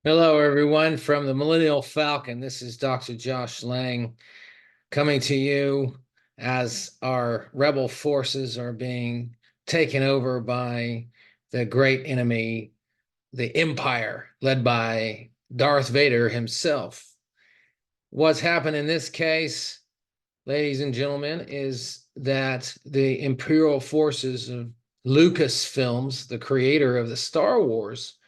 Hello, everyone, from the Millennium Falcon. This is Dr. Josh Lange coming to you as our rebel forces are being taken over by the great enemy, the Empire, led by Darth Vader himself. What's happened in this case, ladies and gentlemen, is that the Imperial forces of Lucasfilms, the creator of the Star Wars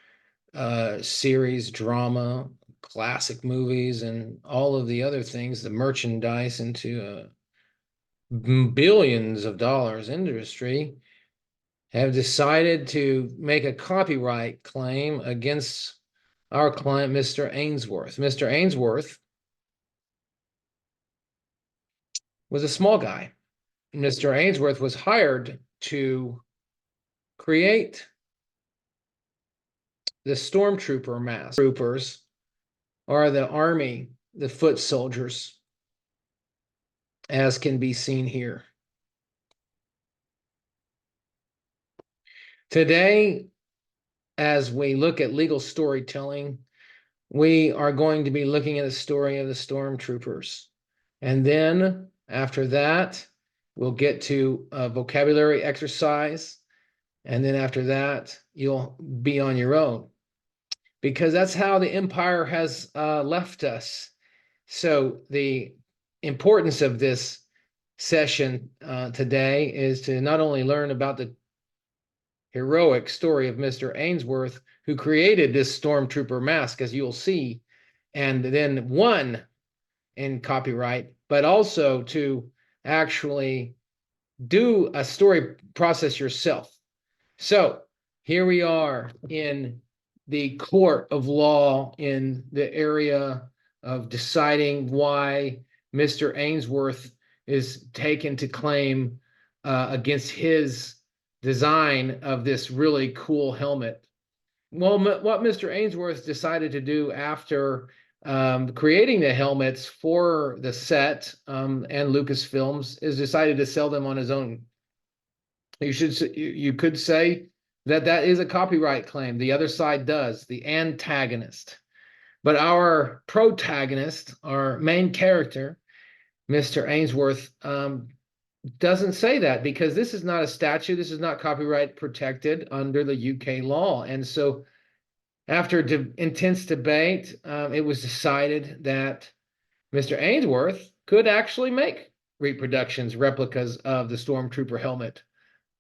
series, drama, classic movies, and all of the other things, the merchandise into billions of dollars industry, have decided to make a copyright claim against our client, Mr. Ainsworth. Mr. Ainsworth was a small guy. Mr. Ainsworth was hired to create the stormtrooper mask. Troopers are the army, the foot soldiers, as can be seen here. Today, as we look at legal storytelling, we are going to be looking at the story of the stormtroopers. And then after that, we'll get to a vocabulary exercise. And then after that, you'll be on your own, because that's how the Empire has left us. So the importance of this session today is to not only learn about the heroic story of Mr. Ainsworth, who created this stormtrooper mask, as you'll see, and then won in copyright, but also to actually do a story process yourself. So here we are in the court of law in the area of deciding why Mr. Ainsworth is taken to claim against his design of this really cool helmet. Well, what Mr. Ainsworth decided to do after creating the helmets for the set and Lucasfilms is decided to sell them on his own. You could say that that is a copyright claim. The other side does, the antagonist. But our protagonist, our main character, Mr. Ainsworth, doesn't say that, because this is not a statute. This is not copyright protected under the UK law. And so after intense debate, it was decided that Mr. Ainsworth could actually make reproductions, replicas of the Stormtrooper helmet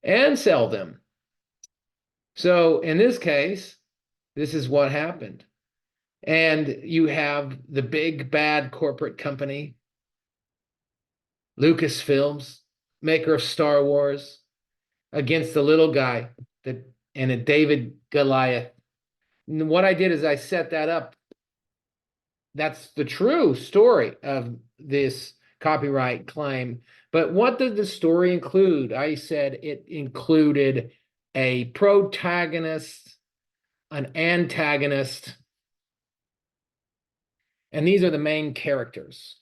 and sell them. So in this case, this is what happened. And you have the big bad corporate company, Lucasfilms, maker of Star Wars, against the little guy and a David Goliath. And what I did is I set that up. That's the true story of this copyright claim. But what did the story include? I said it included a protagonist, an antagonist, and these are the main characters.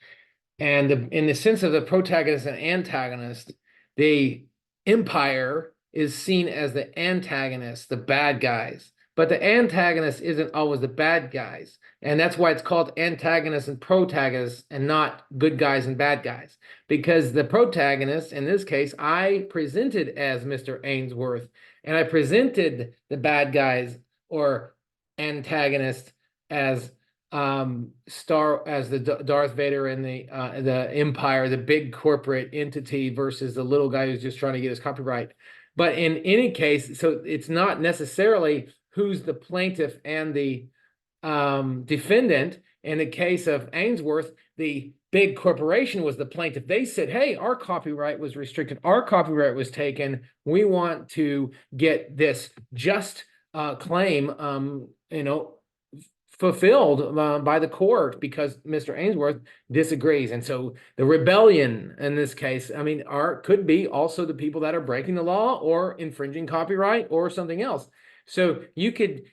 And in the sense of the protagonist and antagonist, the Empire is seen as the antagonist, the bad guys. But the antagonist isn't always the bad guys. And that's why it's called antagonists and protagonists and not good guys and bad guys. Because the protagonist, in this case, I presented as Mr. Ainsworth, and I presented the bad guys or antagonist as the Darth Vader and the Empire, the big corporate entity, versus the little guy who's just trying to get his copyright. But in any case, so it's not necessarily who's the plaintiff and the defendant. In the case of Ainsworth, the big corporation was the plaintiff. They said, hey, our copyright was restricted. Our copyright was taken. We want to get this just claim, fulfilled by the court, because Mr. Ainsworth disagrees. And so the rebellion in this case, could be also the people that are breaking the law or infringing copyright or something else. So you could,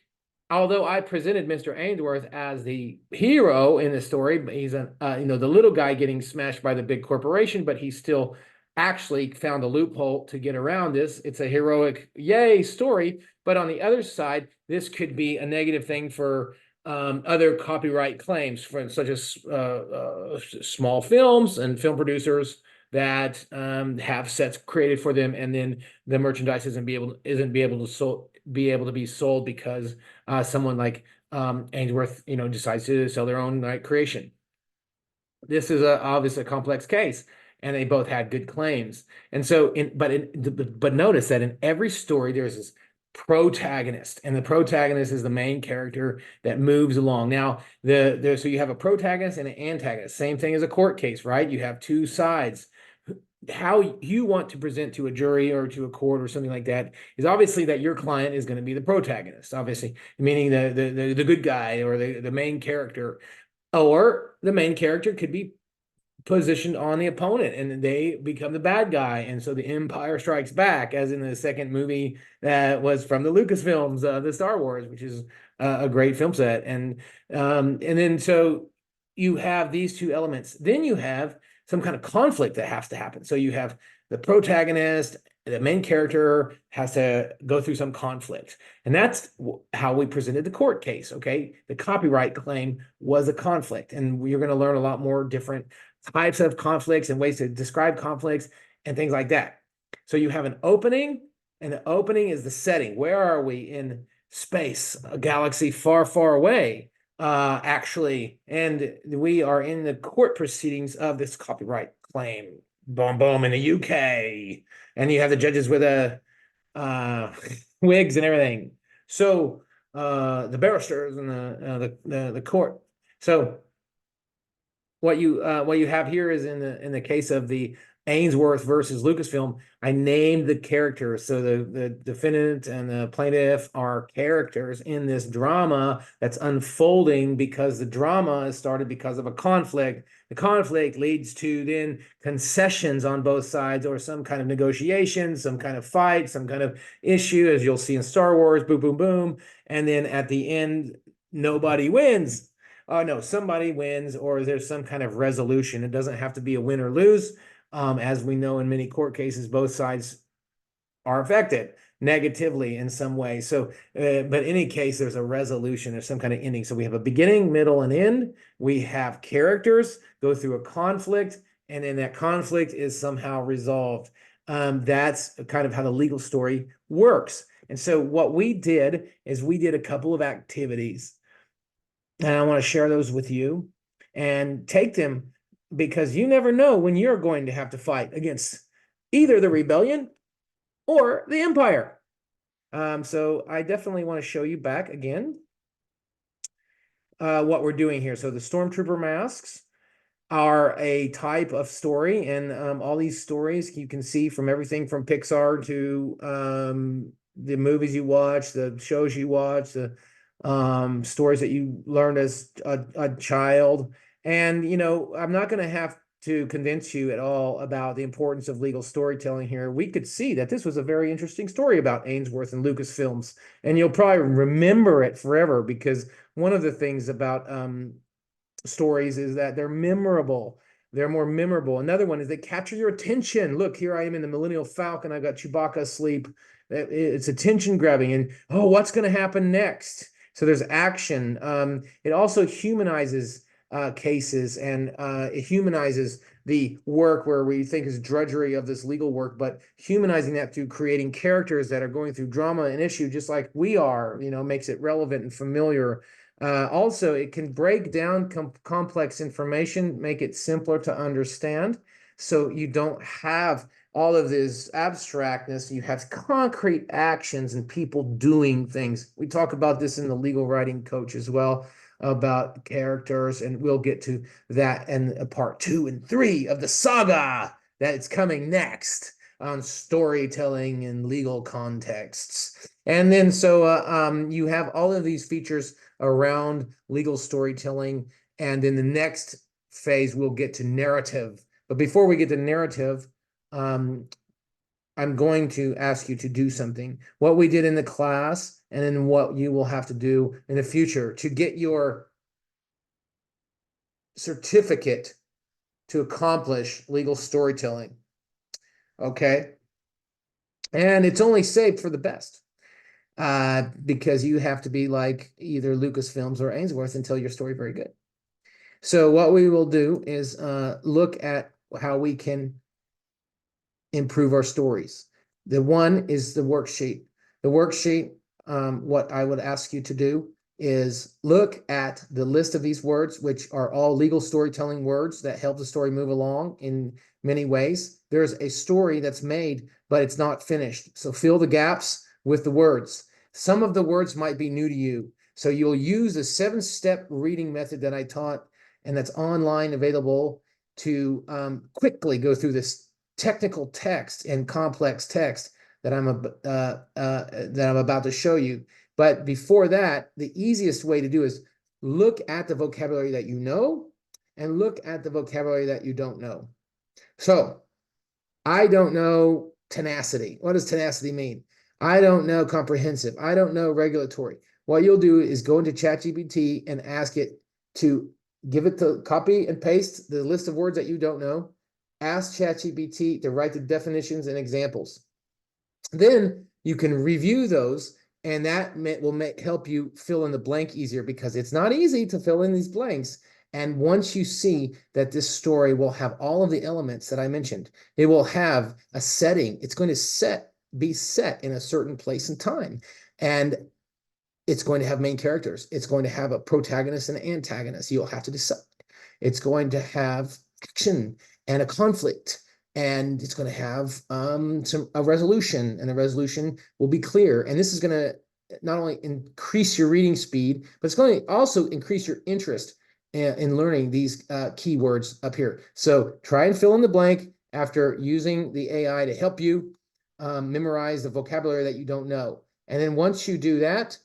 although I presented Mr. Ainsworth as the hero in the story, he's the little guy getting smashed by the big corporation, but he still actually found a loophole to get around this. It's a heroic, yay story. But on the other side, this could be a negative thing for other copyright claims, for such as small films and film producers that have sets created for them, and then the merchandise isn't be able to be sold because someone like Ainsworth, decides to sell their own creation. This is obviously a complex case, and they both had good claims. And so, but notice that in every story there's this protagonist, and the protagonist is the main character that moves along. Now, so you have a protagonist and an antagonist. Same thing as a court case, right? You have two sides. How you want to present to a jury or to a court or something like that is obviously that your client is going to be the protagonist, obviously, meaning the good guy or the main character. Or the main character could be positioned on the opponent and they become the bad guy. And so the Empire Strikes Back, as in the second movie that was from the Lucasfilms, the Star Wars, which is a great film set. And then so you have these two elements. Then you have some kind of conflict that has to happen. So you have the protagonist, the main character has to go through some conflict. And that's how we presented the court case, okay? The copyright claim was a conflict. And we're going to learn a lot more different types of conflicts and ways to describe conflicts and things like that. So you have an opening, and the opening is the setting. Where are we in space? A galaxy far, far away, actually. And we are in the court proceedings of this copyright claim. Boom, boom, in the UK. And you have the judges with wigs and everything. So the barristers and the court. So what you have here is in the case of the Ainsworth versus Lucasfilm, I named the characters. So the defendant and the plaintiff are characters in this drama that's unfolding, because the drama is started because of a conflict. The conflict leads to then concessions on both sides, or some kind of negotiation, some kind of fight, some kind of issue, as you'll see in Star Wars, boom, boom, boom. And then at the end, nobody wins. Oh, no, somebody wins, or there's some kind of resolution. It doesn't have to be a win or lose. As we know, in many court cases, both sides are affected negatively in some way. So, but in any case, there's a resolution, there's some kind of ending. So we have a beginning, middle, and end. We have characters go through a conflict, and then that conflict is somehow resolved. That's kind of how the legal story works. And so what we did is we did a couple of activities, and I want to share those with you and take them, because you never know when you're going to have to fight against either the rebellion or the empire. So I definitely want to show you back again what we're doing here. So the stormtrooper masks are a type of story, and all these stories you can see from everything from Pixar to the movies you watch, the shows you watch, the stories that you learned as a child. And, I'm not going to have to convince you at all about the importance of legal storytelling here. We could see that this was a very interesting story about Ainsworth and Lucasfilms, and you'll probably remember it forever, because one of the things about stories is that they're memorable. They're more memorable. Another one is they capture your attention. Look, here I am in the Millennium Falcon. I've got Chewbacca asleep. It's attention grabbing, and what's going to happen next? So there's action. It also humanizes cases, and it humanizes the work where we think is drudgery of this legal work, but humanizing that through creating characters that are going through drama and issue just like we are, makes it relevant and familiar. Also, it can break down complex information, make it simpler to understand. So you don't have all of this abstractness. You have concrete actions and people doing things. We talk about this in the legal writing coach as well, about characters, and we'll get to that in part 2 and 3 of the saga that is coming next on storytelling and legal contexts. And then so you have all of these features around legal storytelling, and in the next phase we'll get to narrative. But before we get to narrative, I'm going to ask you to do something. What we did in the class, and then what you will have to do in the future to get your certificate to accomplish legal storytelling. Okay? And it's only saved for the best. because you have to be like either Lucasfilms or Ainsworth and tell your story very good. So what we will do is look at how we can improve our stories. The one is the worksheet. The worksheet, what I would ask you to do is look at the list of these words, which are all legal storytelling words that help the story move along in many ways. There's a story that's made, but it's not finished. So fill the gaps with the words. Some of the words might be new to you. So you'll use the 7-step reading method that I taught and that's online available to quickly go through this technical text and complex text that I'm about to show you. But before that, the easiest way to do is look at the vocabulary that you know and look at the vocabulary that you don't know. So I don't know tenacity. What does tenacity mean? I don't know comprehensive. I don't know regulatory. What you'll do is go into ChatGPT and ask it to give it to copy and paste the list of words that you don't know. Ask ChatGPT to write the definitions and examples. Then you can review those, and that will help you fill in the blank easier because it's not easy to fill in these blanks. And once you see that this story will have all of the elements that I mentioned, it will have a setting. It's going to be set in a certain place and time. And it's going to have main characters. It's going to have a protagonist and an antagonist. You'll have to decide. It's going to have action and a conflict, and it's going to have a resolution, and the resolution will be clear. And this is going to not only increase your reading speed, but it's going to also increase your interest in learning these keywords up here. So try and fill in the blank after using the AI to help you memorize the vocabulary that you don't know. And then once you do that,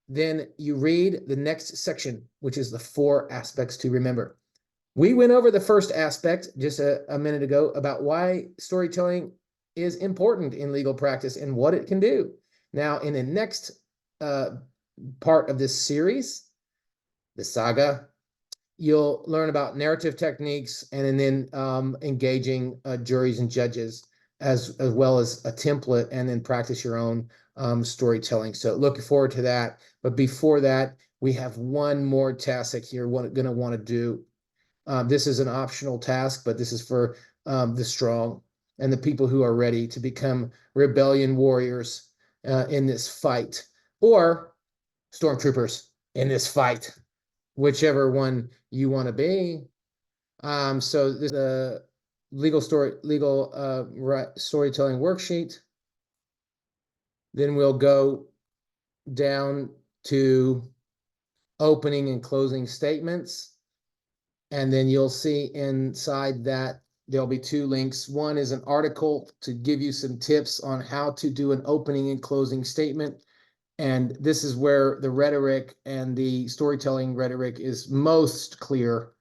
then you read the next section, which is the 4 aspects to remember. We went over the first aspect just a minute ago about why storytelling is important in legal practice and what it can do. Now, in the next part of this series, the saga, you'll learn about narrative techniques and then engaging juries and judges as well as a template, and then practice your own storytelling. So looking forward to that. But before that, we have one more task that you're going to want to do. This is an optional task, but this is for the strong and the people who are ready to become rebellion warriors in this fight, or stormtroopers in this fight, whichever one you want to be. So this is a legal storytelling worksheet. Then we'll go down to opening and closing statements. And then you'll see inside that there'll be 2 links. One is an article to give you some tips on how to do an opening and closing statement. And this is where the rhetoric and the storytelling rhetoric is most clear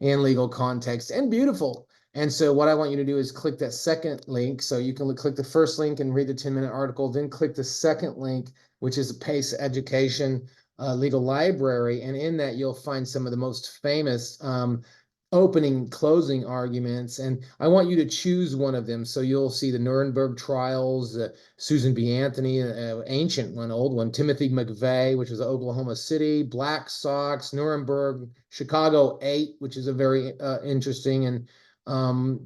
in legal context and beautiful. And so what I want you to do is click that second link. So you can click the first link and read the 10-minute article, then click the second link, which is a PACE Education legal library. And in that, you'll find some of the most famous opening closing arguments, and I want you to choose one of them. So you'll see the Nuremberg trials, Susan B. Anthony, ancient one, old one, Timothy McVeigh, which was Oklahoma City, Black Sox, Nuremberg, Chicago 8, which is a very interesting and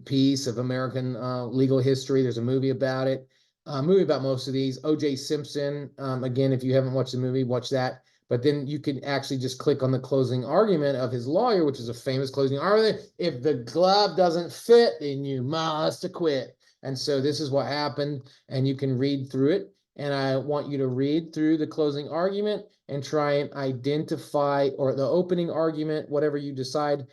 piece of American legal history. There's a movie about it, movie about most of these. O.J. Simpson, again, if you haven't watched the movie, watch that. But then you can actually just click on the closing argument of his lawyer, which is a famous closing argument. If the glove doesn't fit, then you must acquit. And so this is what happened, and you can read through it. And I want you to read through the closing argument and try and identify, or the opening argument, whatever you decide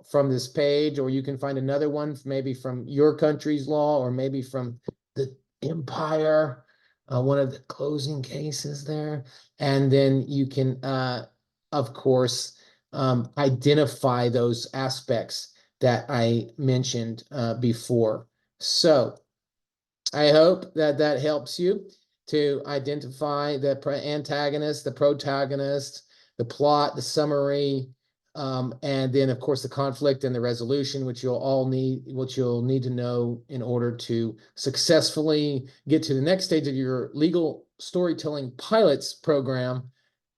from this page, or you can find another one, maybe from your country's law, or maybe from the empire. One of the closing cases there. And then you can, of course, identify those aspects that I mentioned before. So I hope that that helps you to identify the antagonist, the protagonist, the plot, the summary, and then, of course, the conflict and the resolution, which you'll need to know in order to successfully get to the next stage of your legal Storytelling Pilots program.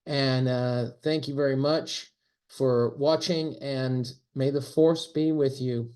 And thank you very much for watching, and may the force be with you.